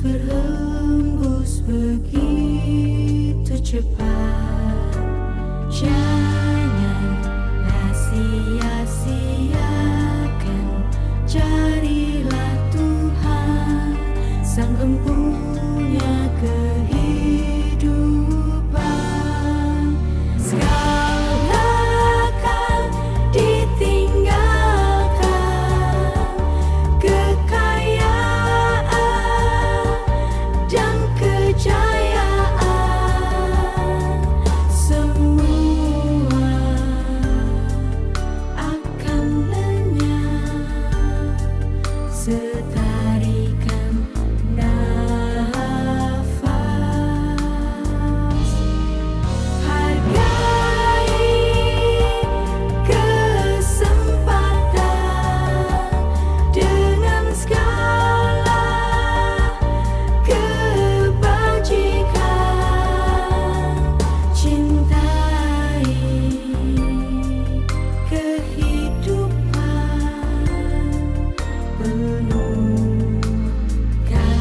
berhembus begitu cepat. Janganlah sia-siakan, carilah Tuhan, Sang Empunya kehidupan. Segala akan ditinggalkan, kekayaan dan kejayaan, semua akan lenyap setarikan nafas. Hargai kesempatan dengan segala kebajikan. Cintai kehidupan penuh kasih.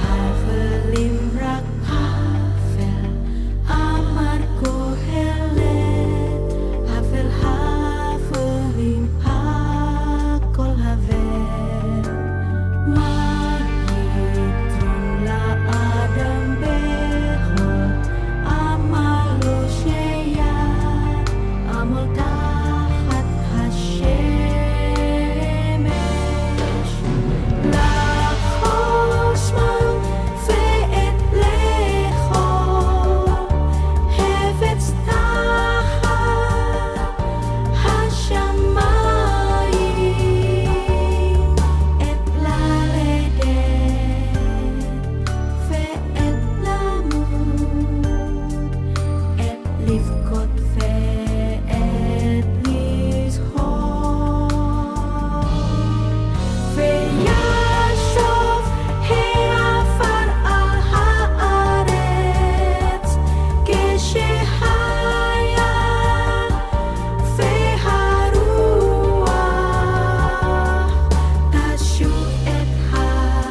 Havelimrak Havel Amar Kohelet Havel Havelim Hakol Havel Mahitron La Adam Behot Amalo Sheya Amol Tahat Hashemesh Lachosman Ve'et Lecho Hevetz Tahat Hashamayim Et Laledet Ve'et Lamut Et Livkot Ve'et Lizhor Ve'yashov He'afar al haaretz Keshehaya Ve'haruach Tashuv et ha-Elohim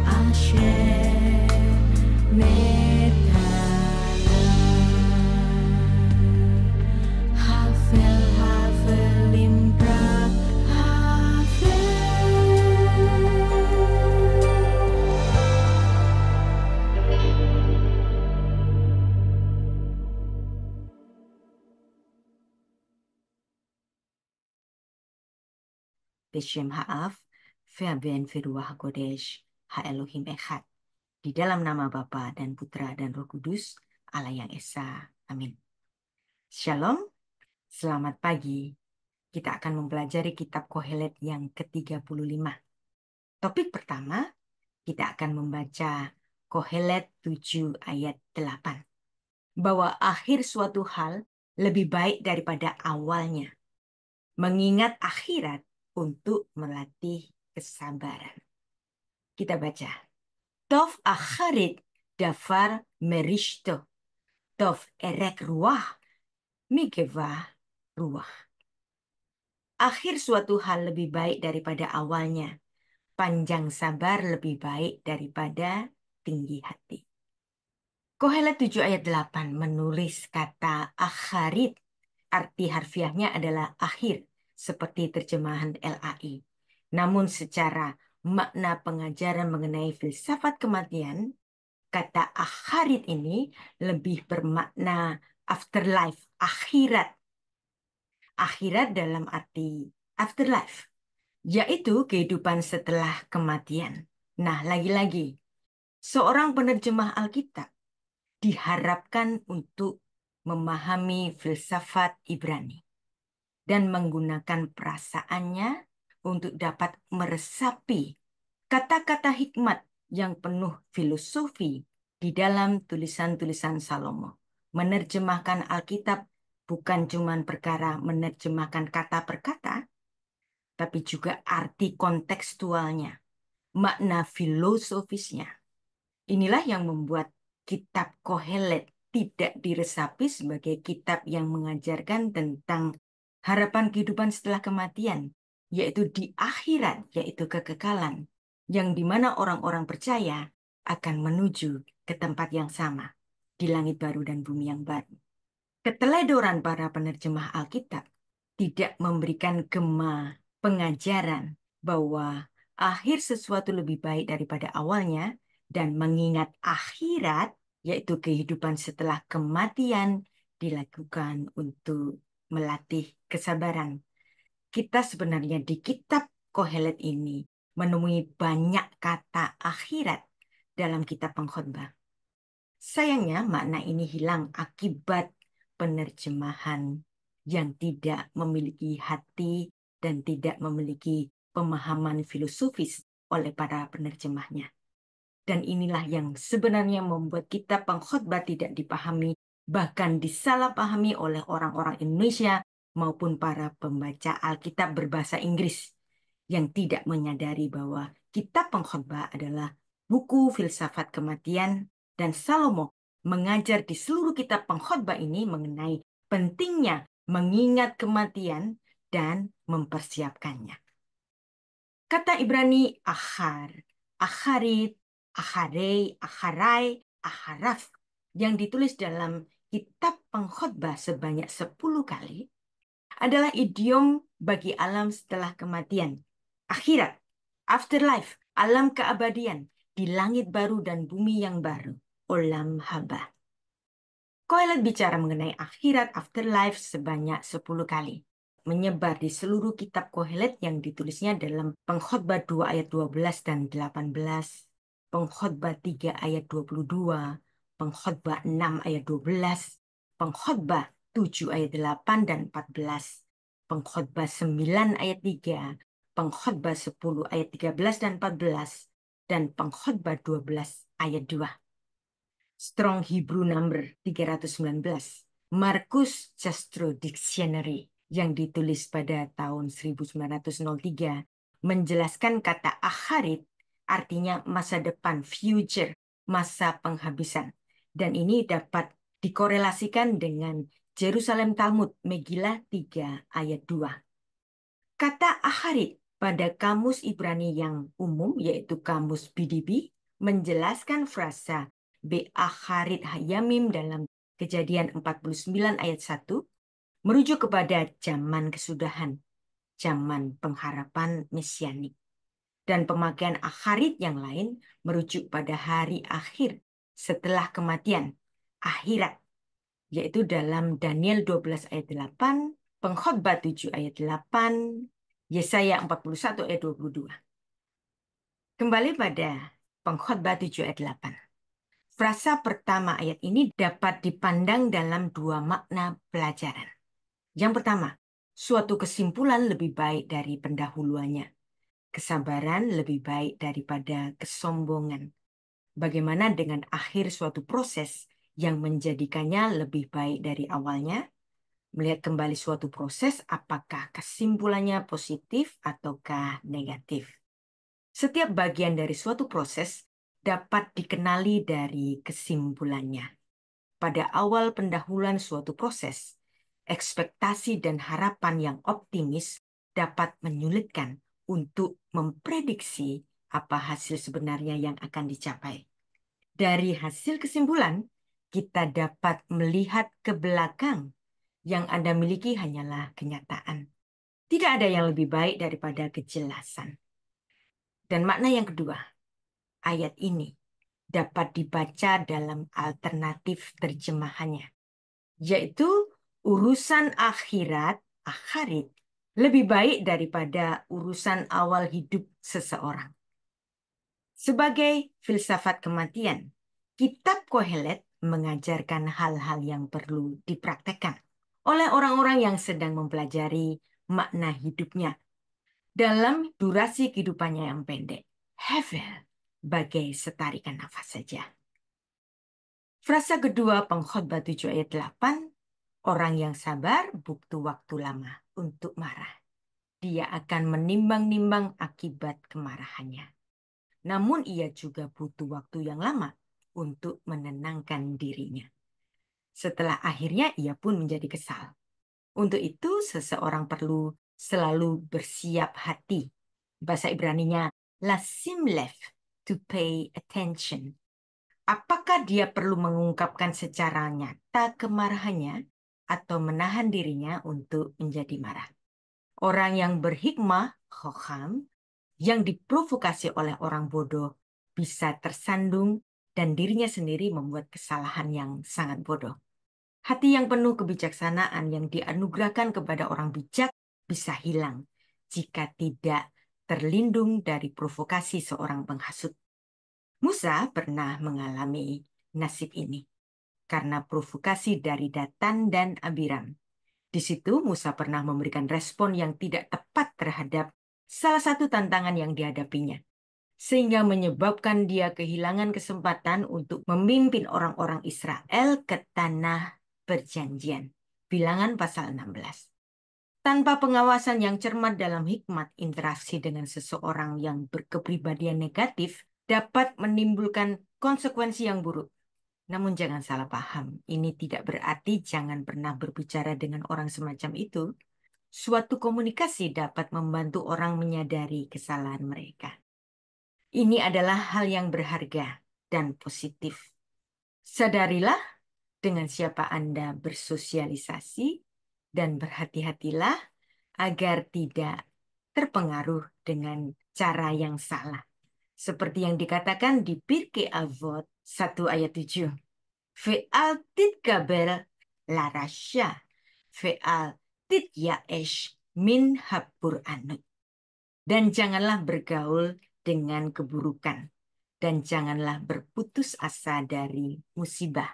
Asher Netana. Havel Havelim Brak Havel. Beshem Ha'af, Ve'aben Ve'ruach HaKodesh, Ha-Elohim Echad. Di dalam nama Bapa dan Putra dan Roh Kudus, Allah yang Esa. Amin. Shalom, selamat pagi. Kita akan mempelajari kitab Kohelet yang ke-35. Topik pertama, kita akan membaca Kohelet 7 ayat 8. Bahwa akhir suatu hal lebih baik daripada awalnya. Mengingat akhirat untuk melatih kesabaran. Kita baca. Tov acharit dafar merishto. Tov erek ruah migeva ruah. Akhir suatu hal lebih baik daripada awalnya. Panjang sabar lebih baik daripada tinggi hati. Kohelet 7 ayat 8 menulis kata akharit. Arti harfiahnya adalah akhir, seperti terjemahan LAI. Namun secara makna pengajaran mengenai filsafat kematian, kata akharit ini lebih bermakna afterlife, akhirat. Akhirat dalam arti afterlife, yaitu kehidupan setelah kematian. Nah, lagi-lagi, seorang penerjemah Alkitab diharapkan untuk memahami filsafat Ibrani dan menggunakan perasaannya untuk dapat meresapi kata-kata hikmat yang penuh filosofi di dalam tulisan-tulisan Salomo. Menerjemahkan Alkitab bukan cuma perkara menerjemahkan kata per kata, tapi juga arti kontekstualnya, makna filosofisnya. Inilah yang membuat kitab Kohelet tidak diresapi sebagai kitab yang mengajarkan tentang harapan kehidupan setelah kematian, yaitu di akhirat, yaitu kekekalan, yang dimana orang-orang percaya akan menuju ke tempat yang sama, di langit baru dan bumi yang baru. Keteledoran para penerjemah Alkitab tidak memberikan gema pengajaran bahwa akhir sesuatu lebih baik daripada awalnya, dan mengingat akhirat, yaitu kehidupan setelah kematian, dilakukan untuk melatih kesabaran. Kita sebenarnya di kitab Kohelet ini menemui banyak kata akhirat dalam kitab Pengkhotbah. Sayangnya makna ini hilang akibat penerjemahan yang tidak memiliki hati dan tidak memiliki pemahaman filosofis oleh para penerjemahnya. Dan inilah yang sebenarnya membuat kitab Pengkhotbah tidak dipahami, bahkan disalahpahami oleh orang-orang Indonesia maupun para pembaca Alkitab berbahasa Inggris yang tidak menyadari bahwa kitab Pengkhotbah adalah buku filsafat kematian, dan Salomo mengajar di seluruh kitab Pengkhotbah ini mengenai pentingnya mengingat kematian dan mempersiapkannya. Kata Ibrani akhar, akharit, akharei, akharai, akharaf yang ditulis dalam kitab Pengkhotbah sebanyak 10 kali adalah idiom bagi alam setelah kematian, akhirat, afterlife, alam keabadian, di langit baru dan bumi yang baru, olam haba. Kohelet bicara mengenai akhirat, afterlife sebanyak 10 kali. Menyebar di seluruh kitab Kohelet yang ditulisnya dalam Pengkhotbah 2 ayat 12 dan 18, Pengkhotbah 3 ayat 22, Pengkhotbah 6 ayat 12, Pengkhotbah 7 ayat 8 dan 14, Pengkhotbah 9 ayat 3, Pengkhotbah 10 ayat 13 dan 14, dan Pengkhotbah 12 ayat 2. Strong Hebrew Number 319, Marcus Castro Dictionary yang ditulis pada tahun 1903 menjelaskan kata akharit artinya masa depan, future, masa penghabisan. Dan ini dapat dikorelasikan dengan Jerusalem Talmud Megillah 3 ayat 2. Kata akharit pada kamus Ibrani yang umum yaitu kamus BDB menjelaskan frasa be'akharit hayamim dalam Kejadian 49 ayat 1 merujuk kepada zaman kesudahan, zaman pengharapan mesianik. Dan pemakaian akharit yang lain merujuk pada hari akhir setelah kematian, akhirat, yaitu dalam Daniel 12 ayat 8, Pengkhotbah 7 ayat 8, Yesaya 41 ayat 22. Kembali pada Pengkhotbah 7 ayat 8. Frasa pertama ayat ini dapat dipandang dalam dua makna pelajaran. Yang pertama, suatu kesimpulan lebih baik dari pendahuluannya. Kesabaran lebih baik daripada kesombongan. Bagaimana dengan akhir suatu proses yang menjadikannya lebih baik dari awalnya? Melihat kembali suatu proses, apakah kesimpulannya positif ataukah negatif? Setiap bagian dari suatu proses dapat dikenali dari kesimpulannya. Pada awal pendahuluan suatu proses, ekspektasi dan harapan yang optimis dapat menyulitkan untuk memprediksi apa hasil sebenarnya yang akan dicapai. Dari hasil kesimpulan, kita dapat melihat ke belakang. Yang Anda miliki hanyalah kenyataan. Tidak ada yang lebih baik daripada kejelasan. Dan makna yang kedua, ayat ini dapat dibaca dalam alternatif terjemahannya, yaitu urusan akhirat, akharit, lebih baik daripada urusan awal hidup seseorang. Sebagai filsafat kematian, kitab Kohelet mengajarkan hal-hal yang perlu dipraktekkan oleh orang-orang yang sedang mempelajari makna hidupnya dalam durasi kehidupannya yang pendek. Hevel bagai setarikan nafas saja. Frasa kedua pengkhotbah 7 ayat 8, orang yang sabar butuh waktu lama untuk marah. Dia akan menimbang-nimbang akibat kemarahannya. Namun ia juga butuh waktu yang lama untuk menenangkan dirinya. Setelah akhirnya ia pun menjadi kesal. Untuk itu seseorang perlu selalu bersiap hati. Bahasa Ibraninya lasim lev, to pay attention. Apakah dia perlu mengungkapkan secara nyata kemarahannya atau menahan dirinya untuk menjadi marah? Orang yang berhikmah, chokham, yang diprovokasi oleh orang bodoh bisa tersandung dan dirinya sendiri membuat kesalahan yang sangat bodoh. Hati yang penuh kebijaksanaan yang dianugerahkan kepada orang bijak bisa hilang jika tidak terlindung dari provokasi seorang penghasut. Musa pernah mengalami nasib ini karena provokasi dari Datan dan Abiram. Di situ Musa pernah memberikan respon yang tidak tepat terhadap salah satu tantangan yang dihadapinya, sehingga menyebabkan dia kehilangan kesempatan untuk memimpin orang-orang Israel ke tanah perjanjian. Bilangan pasal 16. Tanpa pengawasan yang cermat dalam hikmat, interaksi dengan seseorang yang berkepribadian negatif dapat menimbulkan konsekuensi yang buruk. Namun jangan salah paham, ini tidak berarti jangan pernah berbicara dengan orang semacam itu. Suatu komunikasi dapat membantu orang menyadari kesalahan mereka. Ini adalah hal yang berharga dan positif. Sadarilah dengan siapa Anda bersosialisasi dan berhati-hatilah agar tidak terpengaruh dengan cara yang salah. Seperti yang dikatakan di Pirkei Avot 1 ayat 7. Ve'al titgabel larasya, ve'al tityaesh min habur anut. Dan janganlah bergaul dengan keburukan, dan janganlah berputus asa dari musibah.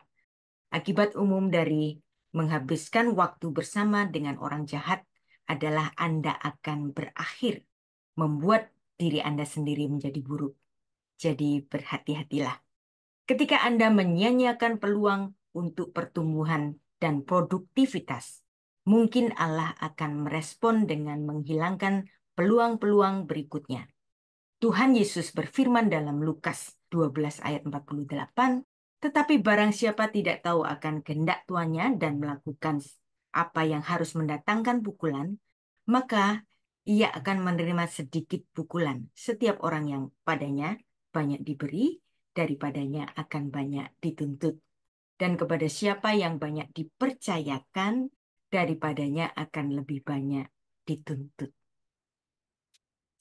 Akibat umum dari menghabiskan waktu bersama dengan orang jahat adalah Anda akan berakhir membuat diri Anda sendiri menjadi buruk. Jadi berhati-hatilah. Ketika Anda menyia-nyiakan peluang untuk pertumbuhan dan produktivitas, mungkin Allah akan merespon dengan menghilangkan peluang-peluang berikutnya. Tuhan Yesus berfirman dalam Lukas 12 ayat 48, tetapi barang siapa tidak tahu akan kehendak tuannya dan melakukan apa yang harus mendatangkan pukulan, maka ia akan menerima sedikit pukulan. Setiap orang yang padanya banyak diberi, daripadanya akan banyak dituntut. Dan kepada siapa yang banyak dipercayakan, daripadanya akan lebih banyak dituntut.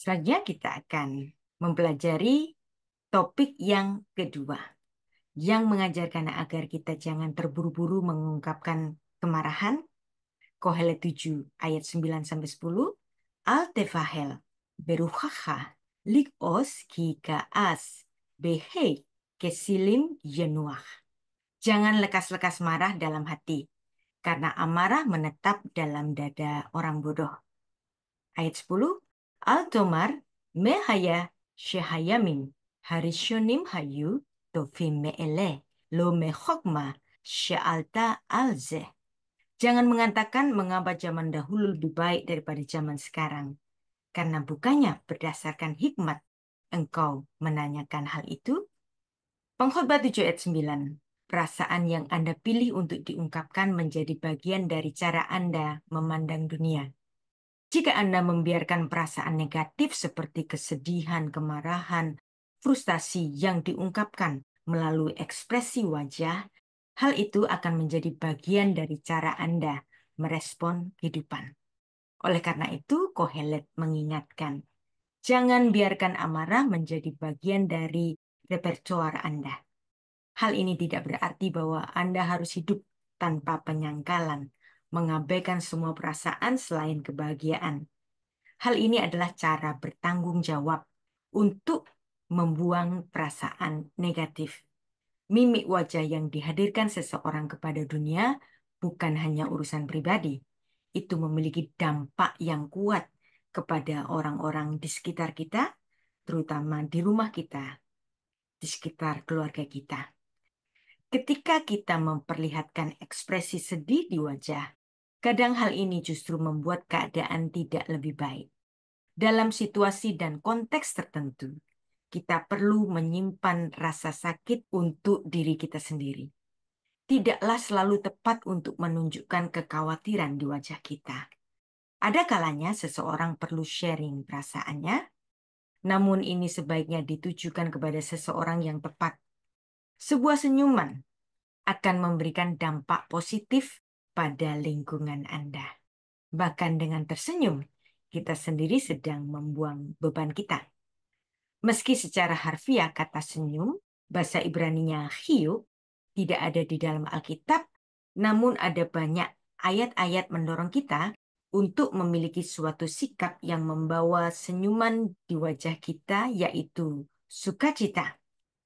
Selanjutnya kita akan mempelajari topik yang kedua, yang mengajarkan agar kita jangan terburu-buru mengungkapkan kemarahan. Kohelet 7 ayat 9-10. Al-tefahel beruhaha likos ki kaas behe kesilim yenuah. Jangan lekas-lekas marah dalam hati, karena amarah menetap dalam dada orang bodoh. Ayat 10. Al-tomar mehaya shehayamin harishonim hayu tofim me'ele lo mehokma she'alta alzeh. Jangan mengatakan mengapa zaman dahulu lebih baik daripada zaman sekarang. Karena bukannya berdasarkan hikmat engkau menanyakan hal itu. Pengkhotbah 7 ayat 9. Perasaan yang Anda pilih untuk diungkapkan menjadi bagian dari cara Anda memandang dunia. Jika Anda membiarkan perasaan negatif seperti kesedihan, kemarahan, frustasi yang diungkapkan melalui ekspresi wajah, hal itu akan menjadi bagian dari cara Anda merespon kehidupan. Oleh karena itu, Kohelet mengingatkan, jangan biarkan amarah menjadi bagian dari repertoar Anda. Hal ini tidak berarti bahwa Anda harus hidup tanpa penyangkalan, mengabaikan semua perasaan selain kebahagiaan. Hal ini adalah cara bertanggung jawab untuk membuang perasaan negatif. Mimik wajah yang dihadirkan seseorang kepada dunia bukan hanya urusan pribadi. Itu memiliki dampak yang kuat kepada orang-orang di sekitar kita, terutama di rumah kita, di sekitar keluarga kita. Ketika kita memperlihatkan ekspresi sedih di wajah, kadang hal ini justru membuat keadaan tidak lebih baik. Dalam situasi dan konteks tertentu, kita perlu menyimpan rasa sakit untuk diri kita sendiri. Tidaklah selalu tepat untuk menunjukkan kekhawatiran di wajah kita. Ada kalanya seseorang perlu sharing perasaannya, namun ini sebaiknya ditujukan kepada seseorang yang tepat. Sebuah senyuman akan memberikan dampak positif pada lingkungan Anda. Bahkan dengan tersenyum, kita sendiri sedang membuang beban kita. Meski secara harfiah kata senyum, bahasa Ibraninya chiyuk, tidak ada di dalam Alkitab, namun ada banyak ayat-ayat mendorong kita untuk memiliki suatu sikap yang membawa senyuman di wajah kita, yaitu sukacita,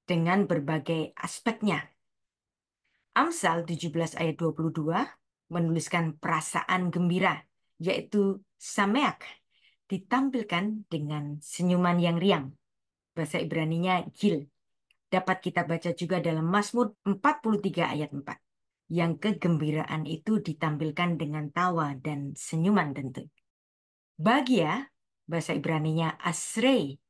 dengan berbagai aspeknya. Amsal 17 ayat 22 menuliskan perasaan gembira, yaitu sameak, ditampilkan dengan senyuman yang riang. Bahasa Ibraninya gil. Dapat kita baca juga dalam Mazmur 43 ayat 4. Yang kegembiraan itu ditampilkan dengan tawa dan senyuman tentu. Bahagia, bahasa Ibraninya asrei,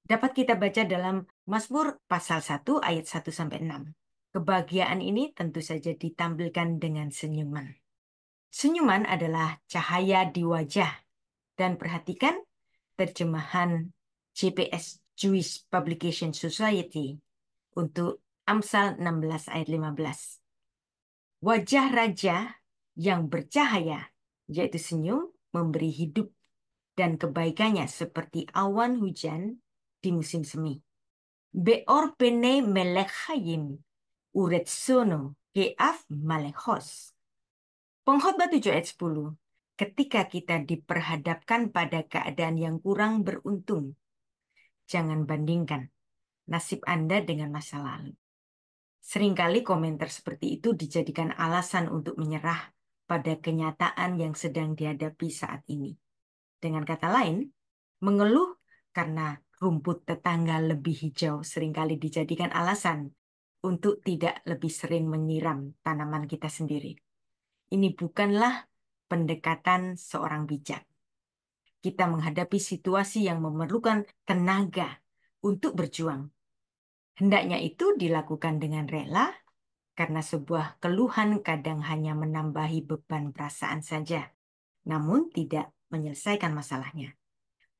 dapat kita baca dalam Mazmur pasal 1 ayat 1-6. Kebahagiaan ini tentu saja ditampilkan dengan senyuman. Senyuman adalah cahaya di wajah. Dan perhatikan terjemahan JPS, Jewish Publication Society, untuk Amsal 16 ayat 15. Wajah raja yang bercahaya, yaitu senyum, memberi hidup dan kebaikannya seperti awan hujan di musim semi. Beor pene melech hayim, uretsono keaf malechos. Pengkhotbah 7 ayat 10. Ketika kita diperhadapkan pada keadaan yang kurang beruntung, jangan bandingkan nasib Anda dengan masa lalu. Seringkali komentar seperti itu dijadikan alasan untuk menyerah pada kenyataan yang sedang dihadapi saat ini. Dengan kata lain, mengeluh karena rumput tetangga lebih hijau seringkali dijadikan alasan untuk tidak lebih sering menyiram tanaman kita sendiri. Ini bukanlah pendekatan seorang bijak. Kita menghadapi situasi yang memerlukan tenaga untuk berjuang. Hendaknya itu dilakukan dengan rela, karena sebuah keluhan kadang hanya menambahi beban perasaan saja, namun tidak menyelesaikan masalahnya.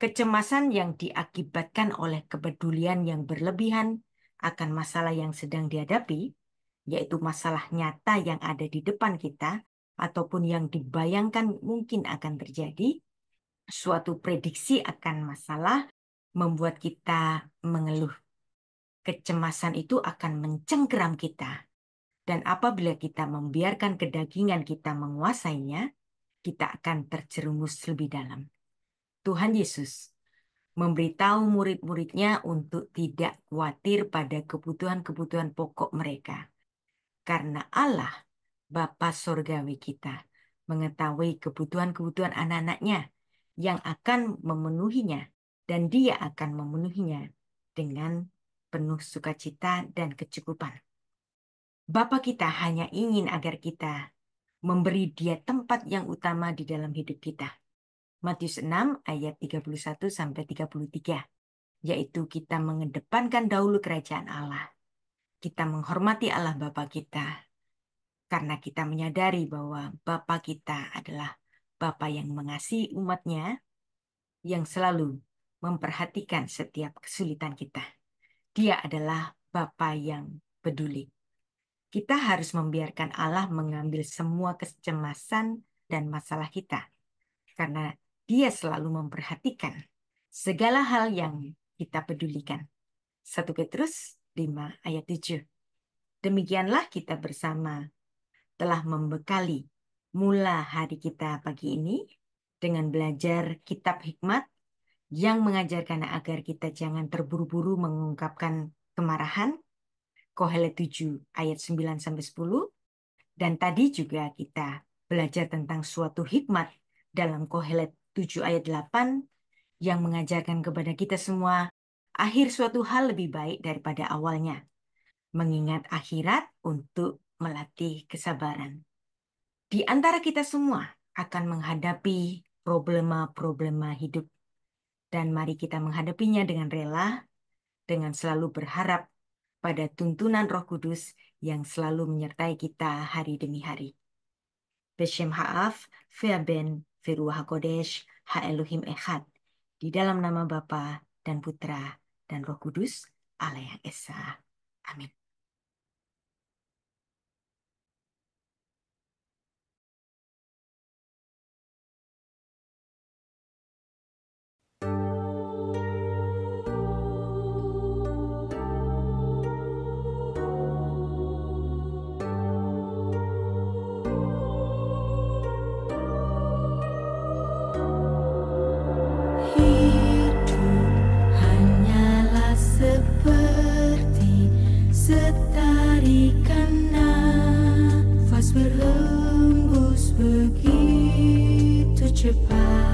Kecemasan yang diakibatkan oleh kepedulian yang berlebihan akan masalah yang sedang dihadapi, yaitu masalah nyata yang ada di depan kita, ataupun yang dibayangkan mungkin akan terjadi, suatu prediksi akan masalah membuat kita mengeluh. Kecemasan itu akan mencengkeram kita. Dan apabila kita membiarkan kedagingan kita menguasainya, kita akan terjerumus lebih dalam. Tuhan Yesus memberitahu murid-muridnya untuk tidak khawatir pada kebutuhan-kebutuhan pokok mereka. Karena Allah, Bapa Sorgawi kita, mengetahui kebutuhan-kebutuhan anak-anaknya yang akan memenuhinya, dan Dia akan memenuhinya dengan penuh sukacita dan kecukupan. Bapa kita hanya ingin agar kita memberi Dia tempat yang utama di dalam hidup kita. Matius 6 ayat 31-33, yaitu kita mengedepankan dahulu kerajaan Allah. Kita menghormati Allah Bapa kita, karena kita menyadari bahwa Bapa kita adalah Bapa yang mengasihi umatnya, yang selalu memperhatikan setiap kesulitan kita. Dia adalah Bapa yang peduli. Kita harus membiarkan Allah mengambil semua kecemasan dan masalah kita, karena Dia selalu memperhatikan segala hal yang kita pedulikan. 1 Petrus 5 ayat 7. Demikianlah kita bersama telah membekali mula hari kita pagi ini dengan belajar kitab hikmat yang mengajarkan agar kita jangan terburu-buru mengungkapkan kemarahan, Kohelet 7 ayat 9-10. Dan tadi juga kita belajar tentang suatu hikmat dalam Kohelet 7 ayat 8 yang mengajarkan kepada kita semua akhir suatu hal lebih baik daripada awalnya. Mengingat akhirat untuk melatih kesabaran. Di antara kita semua akan menghadapi problema-problema hidup. Dan mari kita menghadapinya dengan rela, dengan selalu berharap pada tuntunan Roh Kudus yang selalu menyertai kita hari demi hari. Beshem Ha'af, Ve'aben, Ve'ruach HaKodesh, Ha'elohim Echad. Di dalam nama Bapa dan Putra dan Roh Kudus, Allah yang Esa. Amin. Hidup hanyalah seperti setarikan nafas berhembus begitu cepat.